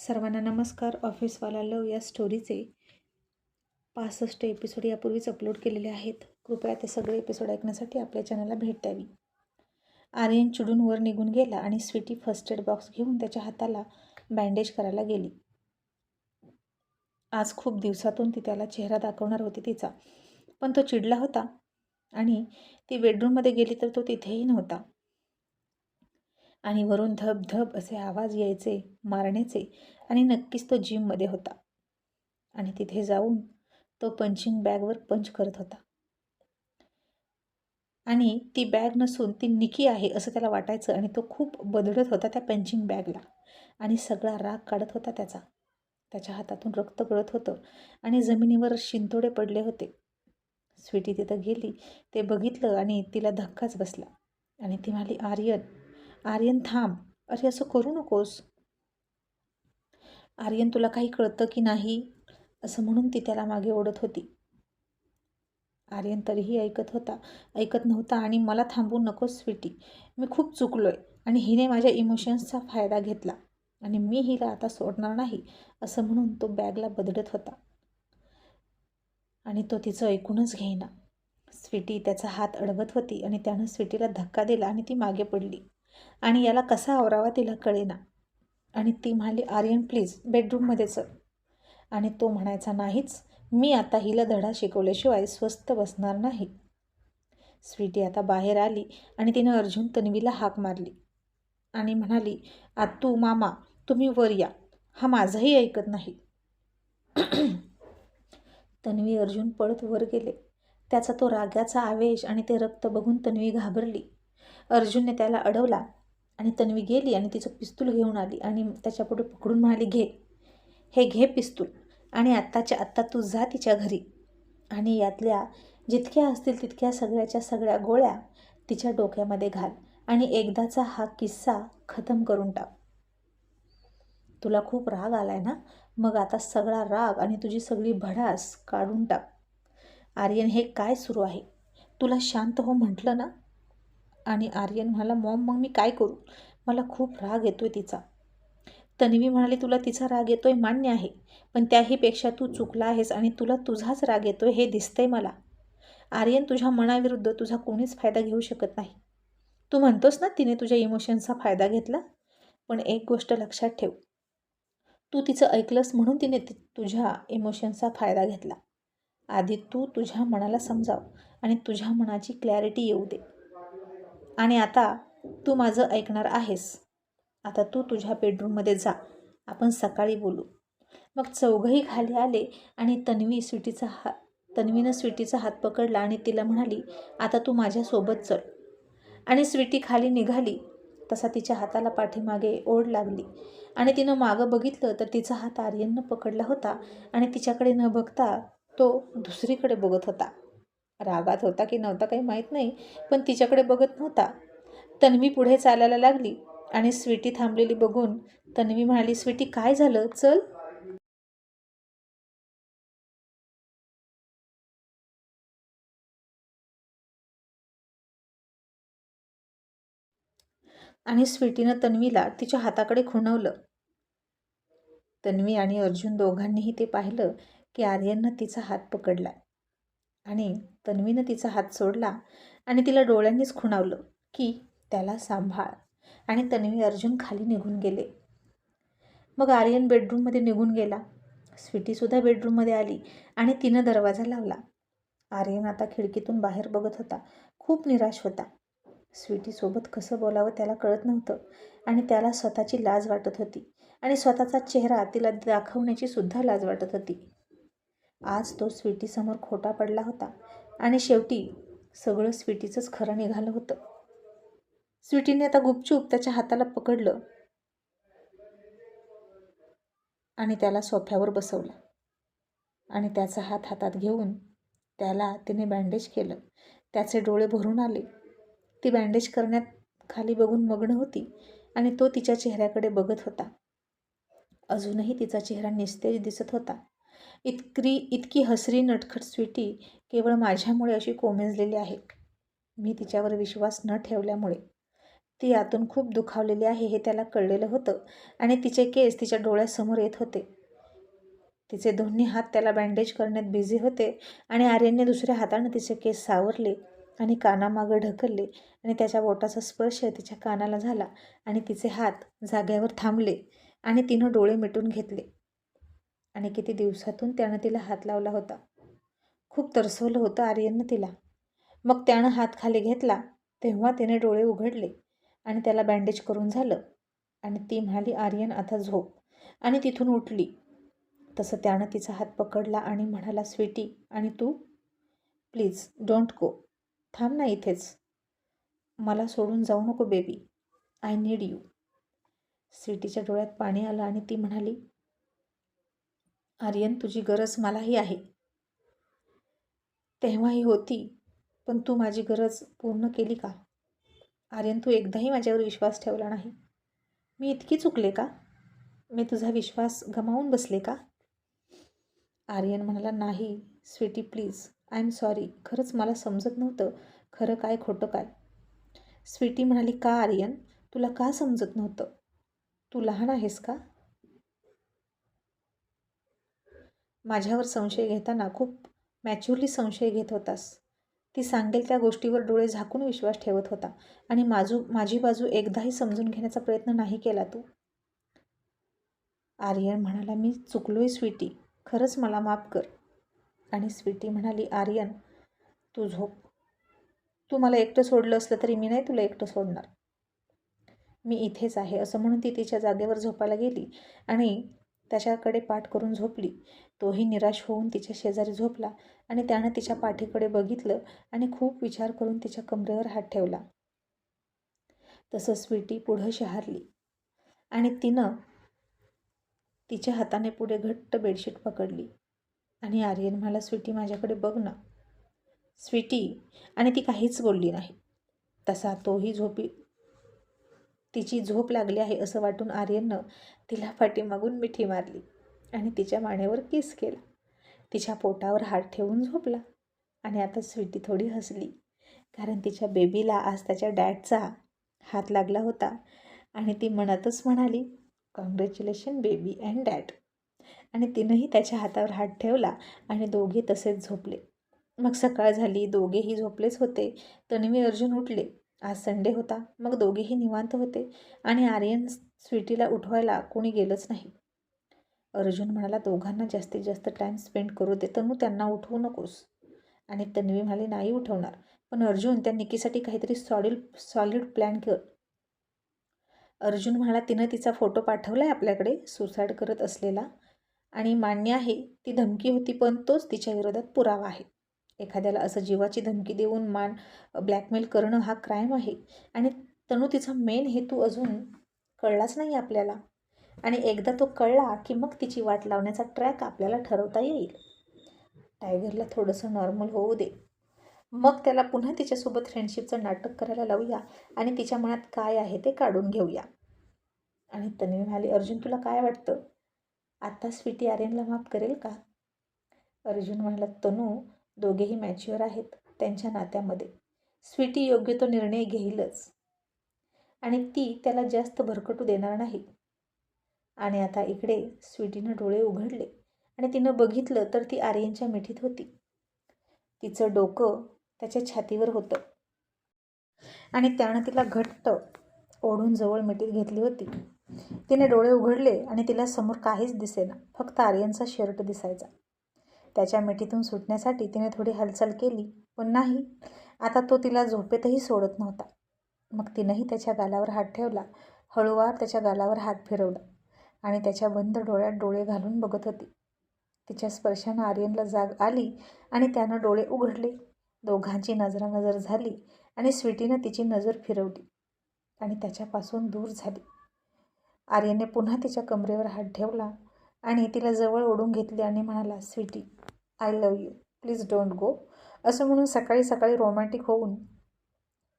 सर्वांना नमस्कार. ऑफिसवाला लव या स्टोरीचे 65 एपिसोड यापूर्वीच अपलोड केलेले आहेत. कृपया ते सगळे एपिसोड ऐकण्यासाठी आपल्या चॅनलला भेट द्यावी. आर्यन चिडून वर निघून गेला आणि स्वीटी फर्स्ट एड बॉक्स घेऊन त्याच्या हाताला बँडेज करायला गेली. आज खूप दिवसातून ती त्याला चेहरा दाखवणार होती तिचा, पण तो चिडला होता आणि ती बेडरूममध्ये गेली तर तो तिथेही नव्हता. आणि वरून धब धब असे आवाज यायचे मारण्याचे आणि नक्कीच तो जिममध्ये होता. आणि तिथे जाऊन तो पंचिंग बॅगवर पंच करत होता. आणि ती बॅग नसून ती निकी आहे असं त्याला वाटायचं आणि तो खूप बदलत होता त्या पंचिंग बॅगला आणि सगळा राग काढत होता त्याच्या हातातून रक्त गळत होतं आणि जमिनीवर शिंतोडे पडले होते. स्वीटी तिथं गेली, ते बघितलं आणि तिला धक्काच बसला आणि ती म्हणाली, आर्यन आर्यन थांब, अरे असं करू नकोस. आर्यन तुला काही कळतं की नाही, असं म्हणून ती त्याला मागे ओढत होती. आर्यन तरीही ऐकत नव्हता आणि मला थांबवू नकोस स्वीटी, मी खूप चुकलोय आणि हिने माझ्या इमोशन्सचा फायदा घेतला आणि मी हिला आता सोडणार नाही, असं म्हणून तो बॅगला बदलत होता आणि तो तिचं ऐकूनच घेईना. स्वीटी त्याचा हात अडवत होती आणि त्यानं स्वीटीला धक्का दिला आणि ती मागे पडली आणि याला कसा आवरावा तिला कळेना. आणि ती म्हणाली, आर्यन प्लीज बेडरूममध्ये चल. आणि तो म्हणायचा, नाहीच, मी आता हिला धडा शिकवल्याशिवाय स्वस्थ बसणार नाही. स्वीटी आता बाहेर आली आणि तिनं अर्जुन तन्वीला हाक मारली आणि म्हणाली, आत्तू मामा तुम्ही वर या, हा माझंही ऐकत नाही. तन्वी अर्जुन पळत वर गेले. त्याचा तो रागाचा आवेश आणि ते रक्त बघून तन्वी घाबरली. अर्जुनने त्याला अडवला आणि तन्वी गेली आणि तिचं पिस्तूल घेऊन आली आणि त्याच्यापुढे पकडून म्हणाली, हे घे पिस्तूल आणि आत्ताच्या आत्ता तू जा तिच्या घरी आणि यातल्या जितक्या असतील तितक्या सगळ्याच्या सगळ्या गोळ्या तिच्या डोक्यामध्ये घाल आणि एकदाचा हा किस्सा खतम करून टाक. तुला खूप राग आलाय ना, मग आता सगळा राग आणि तुझी सगळी भडास काढून टाक. आर्यन हे काय सुरू आहे, तुला शांत हो म्हटलं ना. आणि आर्यन म्हणाला, मॉम मग मी काय करू, मला खूप राग येतोय तिचा. तन्वी म्हणाली, तुला तिचा राग येतोय मान्य आहे, पण त्याहीपेक्षा तू चुकला आहेस आणि तुला तुझाच राग येतोय हे दिसतंय मला. आर्यन तुझ्या मनाविरुद्ध तुझा कोणीच फायदा घेऊ शकत नाही. तू म्हणतोस ना तिने तुझ्या इमोशन्सचा फायदा घेतला, पण एक गोष्ट लक्षात ठेव, तू तिचं ऐकलंस म्हणून तिने तुझ्या इमोशन्सचा फायदा घेतला. आधी तू तुझ्या मनाला समजाव आणि तुझ्या मनाची क्लॅरिटी येऊ दे. आणि आता तू माझं ऐकणार आहेस. आता तू तुझ्या बेडरूममध्ये जा, आपण सकाळी बोलू. मग चौघही खाली आले आणि तन्वीनं स्वीटीचा हात पकडला आणि तिला म्हणाली, आता तू माझ्यासोबत चल. आणि स्वीटी खाली निघाली तसा तिच्या हाताला पाठीमागे ओढ लागली आणि तिनं मागं बघितलं तर तिचा हात आर्यननं पकडला होता आणि तिच्याकडे न बघता तो दुसरीकडे बघत होता. रागात होता की नव्हता काही माहीत नाही, पण तिच्याकडे बघत नव्हता. तन्वी पुढे चालायला लागली आणि स्वीटी थांबलेली बघून तन्वी म्हणाली, स्वीटी काय झालं, चल. आणि स्वीटीनं तन्वीला तिच्या हाताकडे खुणवलं. तन्वी आणि अर्जुन दोघांनीही ते पाहिलं की आर्यननं तिचा हात पकडला आणि तन्वीनं तिचा हात सोडला आणि तिला डोळ्यांनीच खुणावलं की त्याला सांभाळ. आणि तन्वी अर्जुन खाली निघून गेले. मग आर्यन बेडरूममध्ये निघून गेला. स्वीटीसुद्धा बेडरूममध्ये आली आणि तिनं दरवाजा लावला. आर्यन आता खिडकीतून बाहेर बघत होता, खूप निराश होता. स्वीटीसोबत कसं बोलावं त्याला कळत नव्हतं आणि त्याला स्वतःची लाज वाटत होती आणि स्वतःचा चेहरा तिला दाखवण्याची सुद्धा लाज वाटत होती. आज तो स्वीटीसमोर खोटा पडला होता आणि शेवटी सगळं स्वीटीचंच खरं निघालं होतं. स्वीटीने आता गुपचूप त्याच्या हाताला पकडलं आणि त्याला सोफ्यावर बसवलं आणि त्याचा हात हातात घेऊन त्याला तिने बँडेज केलं. त्याचे डोळे भरून आले. ती बँडेज करण्यात खाली बघून मग्न होती आणि तो तिच्या चेहऱ्याकडे बघत होता. अजूनही तिचा चेहरा निस्तेज दिसत होता. इतकी हसरी नटखट स्वीटी केवळ माझ्यामुळे अशी कोमेजलेली आहे, मी तिच्यावर विश्वास न ठेवल्यामुळे. ती आतून खूप दुखावलेली आहे हे त्याला कळलेलं होतं आणि तिचे केस तिच्या डोळ्यासमोर येत होते. तिचे दोन्ही हात त्याला बँडेज करण्यात बिझी होते आणि आर्यनने दुसऱ्या हाताने तिचे केस सावरले आणि कानामागं ढकलले आणि त्याच्या बोटाचा स्पर्श तिच्या कानाला झाला आणि तिचे हात जाग्यावर थांबले आणि तिनं डोळे मिटून घेतले. आणि किती दिवसातून त्यानं तिला हात लावला होता. खूप तरसवलं होतं आर्यननं तिला. मग त्यानं हात खाली घेतला तेव्हा तिने डोळे उघडले आणि त्याला बँडेज करून झालं आणि ती म्हणाली, आर्यन आता झोप, आणि तिथून उठली. तसं त्यानं तिचा हात पकडला आणि म्हणाला, स्वीटी, आणि तू प्लीज डोंट गो, थांब ना इथेच, मला सोडून जाऊ नको बेबी, आय नीड यू. स्वीटीच्या डोळ्यात पाणी आलं आणि ती म्हणाली, आर्यन, तुझी गरज मलाही आहे. तेव्हाही होती, पण तू माझी गरज पूर्ण केली का? आर्यन, तू एकदाही माझ्यावर विश्वास ठेवला नाही. मी इतकी चुकले का? मी तुझा विश्वास गमावून बसले का? आर्यन म्हणाला, नाही sweety, please, I am sorry. खरंच मला समजत नव्हतं खरं काय खोटं काय. स्वीटी म्हणाली, का आर्यन? तुला का समजत नव्हतं? तू लहान आहेस का? माझ्यावर संशय घेताना खूप मॅच्युअरली संशय घेत होतास. ती सांगेल त्या गोष्टीवर डोळे झाकून विश्वास ठेवत होता आणि माझी बाजू एकदाही समजून घेण्याचा प्रयत्न नाही केला तू. आर्यन म्हणाला, मी चुकलोय स्वीटी, खरंच मला माफ कर. आणि स्वीटी म्हणाली, आर्यन तू झोप. तू मला एकटं सोडलं असलं तरी मी नाही तुला एकटं सोडणार. मी इथेच आहे असं म्हणून ती तिच्या जागेवर झोपायला गेली आणि त्याच्याकडे पाठ करून झोपली. तोही निराश होऊन तिच्या शेजारी झोपला आणि त्यानं तिच्या पाठीकडे बघितलं आणि खूप विचार करून तिच्या कमरेवर हात ठेवला. तसं स्वीटी पुढं शहारली आणि तिनं तिच्या हाताने पुढे घट्ट बेडशीट पकडली आणि आर्यन म्हणाला, स्वीटी माझ्याकडे बघ ना स्वीटी. आणि ती काहीच बोलली नाही. तसा तोही तिची झोप लागली आहे असं वाटून आर्यननं तिला पाठीमागून मिठी मारली आणि तिच्या मानेवर किस केला. तिच्या पोटावर हात ठेवून झोपला. आणि आता स्वीटी थोडी हसली कारण तिच्या बेबीला आज त्याच्या डॅडचा हात लागला होता आणि ती मनातच म्हणाली, कॉंग्रॅच्युलेशन बेबी अँड डॅड. आणि तिनंही त्याच्या हातावर हात ठेवला आणि दोघे तसेच झोपले. मग सकाळ झाली, दोघेही झोपलेच होते. तन्वी अर्जुन उठले. आज संडे होता, मग दोघेही निवांत होते आणि आर्यन स्वीटीला उठवायला कोणी गेलंच नाही. अर्जुन म्हणाला, दोघांना जास्तीत जास्त टाईम स्पेंड करू दे, तनू त्यांना उठवू नकोस. आणि तन्वी म्हणाली, नाही उठवणार, पण अर्जुन त्या निकीसाठी काहीतरी सॉलिड प्लॅन कर. अर्जुन म्हणाला, तिनं तिचा फोटो पाठवला आहे आपल्याकडे सुसाईड करत असलेला, आणि मान्य आहे ती धमकी होती, पण तोच तिच्या विरोधात पुरावा आहे. एखाद्याला असं जीवाची धमकी देऊन ब्लॅकमेल करणं हा क्राईम आहे. आणि तनू तिचा मेन हेतू अजून कळलाच नाही आपल्याला, आणि एकदा तो कळला की मग तिची वाट लावण्याचा ट्रॅक आपल्याला ठरवता येईल. टायगरला थोडंसं नॉर्मल होऊ दे, मग त्याला पुन्हा तिच्यासोबत फ्रेंडशिपचं नाटक करायला लावूया आणि तिच्या मनात काय आहे ते काढून घेऊया. आणि तन्वी म्हणाली, अर्जुन तुला काय वाटतं, आता स्वीटी आर्यनला माफ करेल का? अर्जुन म्हणाला, तनू दोघेही मॅच्युअर आहेत त्यांच्या नात्यामध्ये. स्वीटी योग्य तो निर्णय घेईलच आणि ती त्याला जास्त भरकटू देणार नाही. आणि आता इकडे स्वीटीनं डोळे उघडले आणि तिनं बघितलं तर ती आर्यनच्या मिठीत होती. तिचं डोकं त्याच्या छातीवर होतं आणि त्यानं तिला घट्ट ओढून जवळ मिठीत घेतली होती. तिने डोळे उघडले आणि तिला समोर काहीच दिसेना, फक्त आर्यनचा शर्ट दिसायचा. त्याच्या मिठीतून सुटण्यासाठी तिने थोडी हालचाल केली, पण नाही, आता तो तिला झोपेतही सोडत नव्हता. मग तिनंही त्याच्या गालावर हात ठेवला, हळूवार त्याच्या गालावर हात फिरवला आणि त्याच्या बंद डोळ्यात डोळे घालून बघत होती. तिच्या स्पर्शानं आर्यनला जाग आली आणि त्यानं डोळे उघडले. दोघांची नजरानजर झाली आणि स्वीटीनं तिची नजर फिरवली आणि त्याच्यापासून दूर झाली. आर्यनने पुन्हा तिच्या कमरेवर हात ठेवला आणि तिला जवळ ओढून घेतली आणि म्हणाला, sweety, I love you, please don't go. असं म्हणून सकाळी सकाळी रोमॅन्टिक होऊन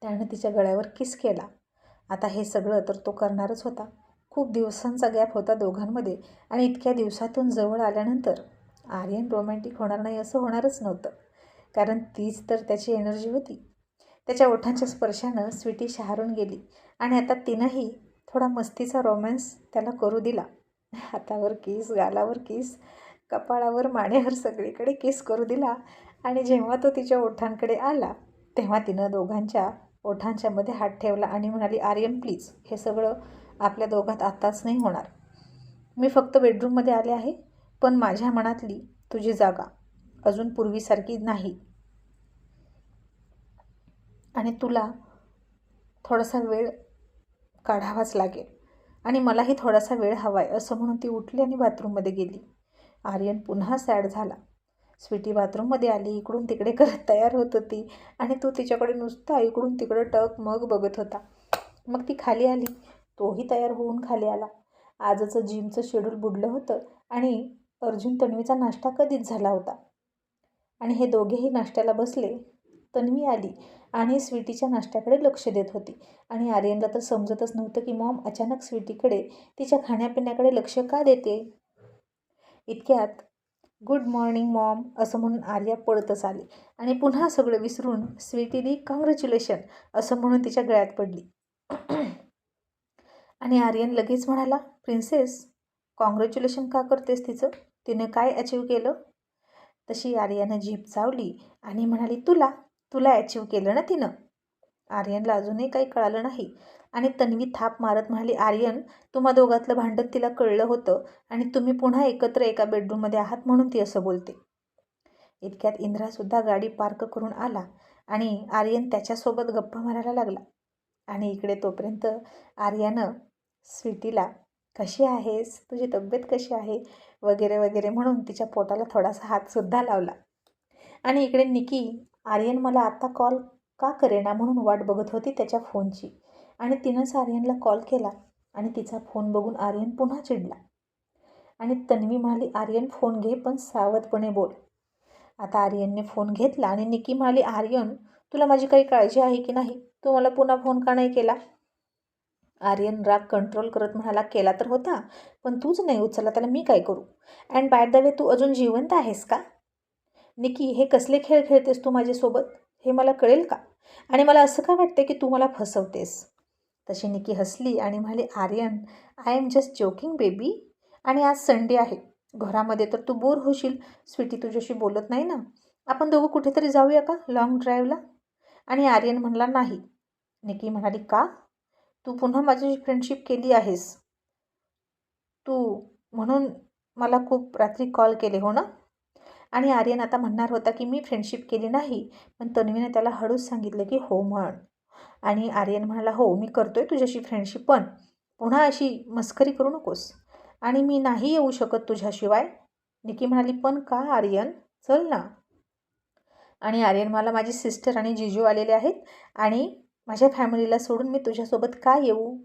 त्यानं तिच्या गळ्यावर किस केला. आता हे सगळं तर तो करणारच होता. खूप दिवसांचा गॅप होता दोघांमध्ये आणि इतक्या दिवसातून जवळ आल्यानंतर आर्यन रोमॅन्टिक होणार नाही असं होणारच नव्हतं, कारण तीच तर त्याची एनर्जी होती. त्याच्या ओठांच्या स्पर्शानं स्वीटी शहारून गेली आणि आता तिनंही थोडा मस्तीचा रोमॅन्स त्याला करू दिला. हातावर किस, गालावर किस, कपाळावर, मानेवर सगळीकडे किस करू दिला. आणि जेव्हा तो तिच्या ओठांकडे आला तेव्हा तिनं दोघांच्या ओठांच्या मध्ये हात ठेवला आणि म्हणाली, आर्यन प्लीज, हे सगळं आपल्या दोघात आताच नाही होणार. मी फक्त बेडरूममध्ये आले आहे, पण माझ्या मनातली तुझी जागा अजून पूर्वीसारखी नाही आणि तुला थोडासा वेळ काढावाच लागेल आणि मलाही थोडासा वेळ हवा आहे. असं म्हणून ती उठली आणि बाथरूममध्ये गेली. आर्यन पुन्हा सॅड झाला. स्वीटी बाथरूममध्ये आली, इकडून तिकडे करत तयार होत होती आणि तो तिच्याकडे नुसता इकडून तिकडं टक मग बघत होता. मग ती खाली आली, तोही तयार होऊन खाली आला. आजचं जिमचं शेड्यूल बुडलं होतं आणि अर्जुन तन्वीचा नाश्ता कधीच झाला होता आणि हे दोघेही नाश्त्याला बसले. तन्वी आली आणि स्वीटीच्या नाश्त्याकडे लक्ष देत होती आणि आर्यनला तर समजतच नव्हतं की मॉम अचानक स्वीटीकडे तिच्या खाण्यापिण्याकडे लक्ष का देते. इतक्यात गुड मॉर्निंग मॉम असं म्हणून आर्या पळतच आली आणि पुन्हा सगळं विसरून स्वीटीनी कॉंग्रॅच्युलेशन असं म्हणून तिच्या गळ्यात पडली. आणि आर्यन लगेच म्हणाला, प्रिन्सेस कॉंग्रॅच्युलेशन का करतेस तिचं, तिने काय अचीव केलं. तशी आर्यानं जीभ चावली आणि म्हणाली, तुला अचीव केलं ना तिनं. आर्यनला अजूनही काही कळालं नाही आणि तन्वी थाप मारत म्हणाली, आर्यन तुम्हा दोघातलं भांडण तिला कळलं होतं आणि तुम्ही पुन्हा एकत्र एका बेडरूममध्ये आहात म्हणून ती असं बोलते. इतक्यात इंद्रासुद्धा गाडी पार्क करून आला आणि आर्यन त्याच्यासोबत गप्पा मारायला लागला. आणि इकडे तोपर्यंत आर्यानं स्वीटीला कशी आहेस, तुझी तब्येत कशी आहे वगैरे वगैरे म्हणून तिच्या पोटाला थोडासा हातसुद्धा लावला. आणि इकडे निकी, आर्यन मला आता कॉल का करेना म्हणून वाट बघत होती त्याच्या फोनची आणि तिनंच आर्यनला कॉल केला आणि तिचा फोन बघून आर्यन पुन्हा चिडला. आणि तन्वी म्हणाली, आर्यन फोन घे पण सावधपणे बोल. आता आर्यनने फोन घेतला आणि निकी म्हणाली, आर्यन तुला माझी काही काळजी आहे की नाही, तू मला पुन्हा फोन का नाही केला. आर्यन राग कंट्रोल करत म्हणाला, केला तर होता पण तूच नाही उचलला, त्याला मी काय करू. अँड बाय द वे तू अजून जिवंत आहेस का. निकी, हे कसले खेळ खेळतेस तू माझ्यासोबत, हे मला कळेल का. आणि मला असं का वाटते की तू मला फसवतेस. तशी निकी हसली आणि म्हणाली, Aryan I am just joking baby. आणि आज संडे आहे, घरामध्ये तर तू बोर होशील, स्वीटी तुझ्याशी बोलत नाही ना, आपण दोघं कुठेतरी जाऊया का लॉंग ड्राईव्हला. आणि आर्यन म्हणला, नाही. निकी म्हणाली, का, तू पुन्हा माझ्याशी फ्रेंडशिप केली आहेस तू, म्हणून मला खूप रात्री कॉल केले हो ना. आणि आर्यन आता म्हणणार होता की मी फ्रेंडशिप केली नाही, पण तन्वीने त्याला हळूच सांगितलं की हो म्हण. आणि आर्यन म्हणाला, हो मी करतोय तुझ्याशी फ्रेंडशिप, पण पुन्हा अशी मस्करी करू नकोस आणि मी नाही येऊ शकत तुझ्याशिवाय. निकी म्हणाली, पण का आर्यन, चल ना. आणि आर्यन म्हणाला, माझी सिस्टर आणि जिजू आलेले आहेत आणि माझ्या फॅमिलीला सोडून मी तुझ्यासोबत का येऊ.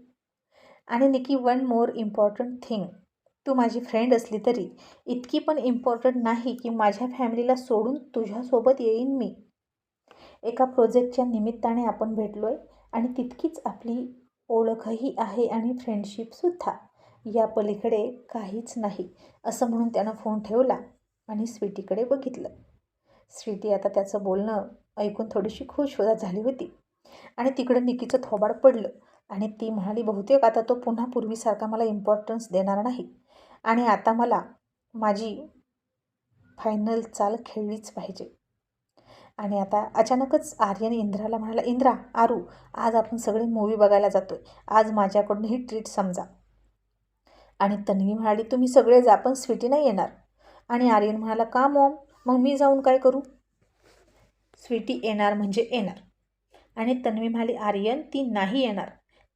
आणि निकी, वन मोर इम्पॉर्टंट थिंग, तू माझी फ्रेंड असली तरी इतकी पण इम्पॉर्टंट नाही की माझ्या फॅमिलीला सोडून तुझ्यासोबत येईन मी. एका प्रोजेक्टच्या निमित्ताने आपण भेटलो आहे आणि तितकीच आपली ओळखही आहे आणि फ्रेंडशिपसुद्धा, या पलीकडे काहीच नाही. असं म्हणून त्यानं फोन ठेवला आणि स्वीटीकडे बघितलं. स्वीटी आता त्याचं बोलणं ऐकून थोडीशी खुश झाली होती आणि तिकडं निकीचं थोबाड पडलं आणि ती म्हणाली, बहुतेक आता तो पुन्हा पूर्वीसारखा मला इम्पॉर्टन्स देणार नाही आणि आता मला माझी फायनल चाल खेळलीच पाहिजे. आणि आता अचानकच आर्यन इंद्राला म्हणाला, इंद्रा, आरू, आज आपण सगळे मूवी बघायला जातोय, आज माझ्याकडून ही ट्रीट समजा. आणि तन्वी म्हणाली, तुम्ही सगळे जा पण स्वीटी नाही येणार. आणि आर्यन म्हणाला, का मॉम, मग मी जाऊन काय करू. स्वीटी येणार म्हणजे येणार. आणि तन्वी म्हणाली, आर्यन ती नाही येणार,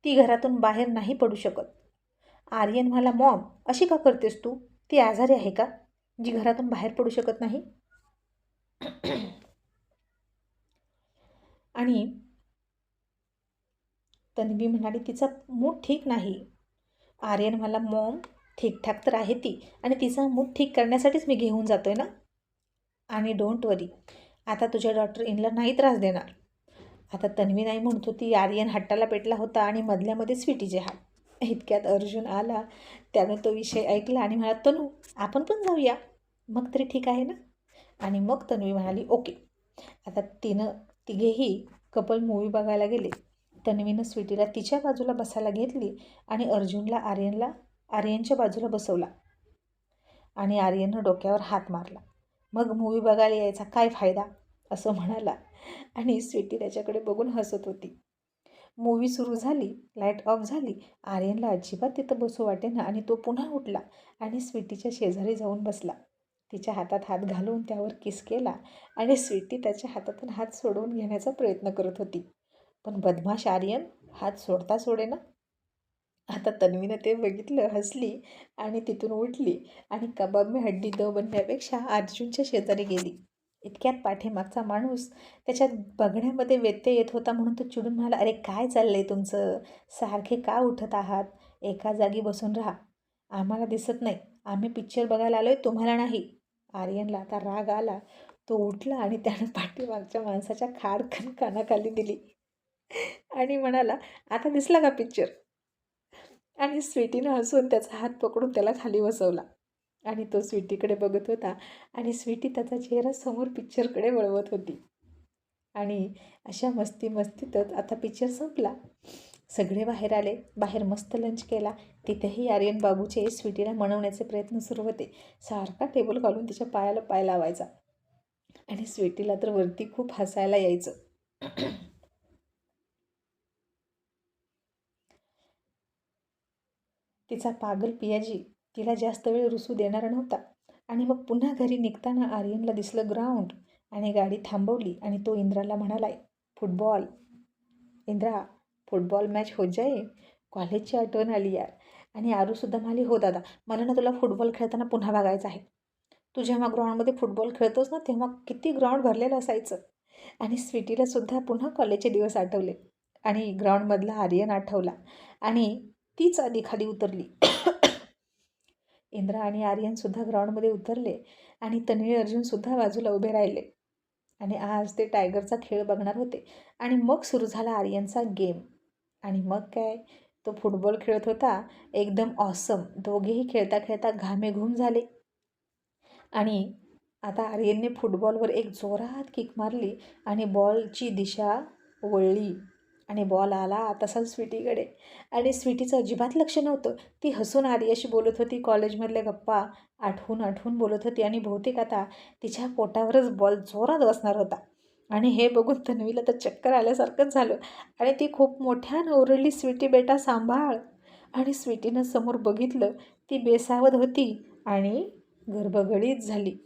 ती घरातून बाहेर नाही पडू शकत. आर्यन म्हणाला, मॉम अशी का करतेस तू, ती आजारी आहे का जी घरातून बाहेर पडू शकत नाही. आणि तन्वी म्हणाली, तिचा मूड ठीक नाही. आर्यन म्हणाला, मॉम ठीकठाक तर आहे ती आणि तिचा मूड ठीक करण्यासाठीच मी घेऊन जातोय ना. आणि डोंट वरी, आता तुझ्या डॉक्टर इनला नाही त्रास देणार. आता तन्वी नाही म्हणत होती, आर्यन हट्टाला पेटला होता आणि मधल्यामध्ये स्वीटीचे हात. इतक्यात अर्जुन आला, त्यानं तो विषय ऐकला आणि म्हणाला, तनू आपण पण जाऊया. मग तरी ठीक आहे ना. आणि मग तन्वी म्हणाली, ओके. आता तिघेही कपल मूवी बघायला गेले तन्वीनं स्वीटीला तिच्या बाजूला बसायला घेतली आणि अर्जुनला आर्यनच्या बाजूला बसवला आणि आर्यननं डोक्यावर हात मारला. मग मूवी बघायला यायचा काय फायदा असं म्हणाला आणि स्वीटी त्याच्याकडे बघून हसत होती. मूवी सुरू झाली, लाईट ऑफ झाली. आर्यनला अजिबात तिथं बसू वाटेना आणि तो पुन्हा उठला आणि स्वीटीच्या शेजारी जाऊन बसला. तिच्या हातात हात घालून त्यावर किस केला आणि स्वीटी त्याच्या हातातून हात सोडवून घेण्याचा प्रयत्न करत होती. पण बदमाश आर्यन हात सोडता सोडेना. आता तन्वीनं ते बघितलं, हसली आणि तिथून उठली आणि कबाब में हड्डी दो बनण्यापेक्षा अर्जुनच्या शेजारी गेली. इतक्यात पाठीमागचा माणूस त्याच्यात बघण्यामध्ये व्यत्यय येत होता म्हणून तो चिडून म्हणाला, अरे काय चाललंय तुमचं? सारखे का उठत आहात? एका जागी बसून राहा. आम्हाला दिसत नाही. आम्ही पिक्चर बघायला आलोय, तुम्हाला नाही. आर्यनला आता राग आला. तो उठला आणि त्यानं पाठीमागच्या माणसाच्या खाडकन कानाखाली दिली आणि म्हणाला, आता दिसला का पिक्चर? आणि स्वीटीनं हसून त्याचा हात पकडून त्याला खाली बसवला आणि तो स्वीटीकडे बघत होता आणि स्वीटी त्याचा चेहरा समोर पिक्चरकडे वळवत होती. आणि अशा मस्तीतच आता पिक्चर संपला. सगळे बाहेर आले. बाहेर मस्त लंच केला. तिथेही आर्यन बाबूचे स्वीटीला मनवण्याचे प्रयत्न सुरू होते. सारखा टेबल घालून तिच्या पायाला पाय लावायचा आणि स्वीटीला तर वरती खूप हसायला यायचं. तिचा पागल पियाजी तिला जास्त वेळ रुसू देणारा नव्हता. आणि मग पुन्हा घरी निघताना आर्यनला दिसलं ग्राउंड आणि गाडी थांबवली आणि तो इंद्राला म्हणालाय, फुटबॉल. इंद्रा, फुटबॉल मॅच हो जाए. कॉलेजची आठवण आली यार. आणि आरूसुद्धा म्हणाली, हो दादा, मला ना तुला फुटबॉल खेळताना पुन्हा बघायचं आहे. तू जेव्हा ग्राउंडमध्ये फुटबॉल खेळतोस ना तेव्हा किती ग्राउंड भरलेलं असायचं. आणि स्वीटीलासुद्धा पुन्हा कॉलेजचे दिवस आठवले आणि ग्राउंडमधला आर्यन आठवला आणि तीच आधी खाली उतरली. इंद्रा आणि आर्यनसुद्धा ग्राउंडमध्ये उतरले आणि तन्वी अर्जुनसुद्धा बाजूला उभे राहिले आणि आज ते टायगरचा खेळ बघणार होते. आणि मग सुरू झाला आर्यनचा गेम. आणि मग काय, तो फुटबॉल खेळत होता एकदम ऑसम. दोघेही खेळता खेळता घामेघूम झाले. आणि आता आर्यनने फुटबॉलवर एक जोरात किक मारली आणि बॉलची दिशा वळली आणि बॉल आला तसाच स्वीटीकडे. आणि स्वीटीचं अजिबात लक्ष नव्हतं. ती हसून आर्याशी बोलत होती, कॉलेजमधल्या गप्पा आठवून बोलत होती आणि बहुतेक आता तिच्या पोटावरच बॉल जोरात बसणार होता. आणि हे बघून तन्वीला तर चक्कर आल्यासारखंच झालं आणि ती खूप मोठ्यानं ओरडली, स्वीटी बेटा सांभाळ. आणि स्वीटीनं समोर बघितलं, ती बेसावध होती आणि गडबडीत झाली.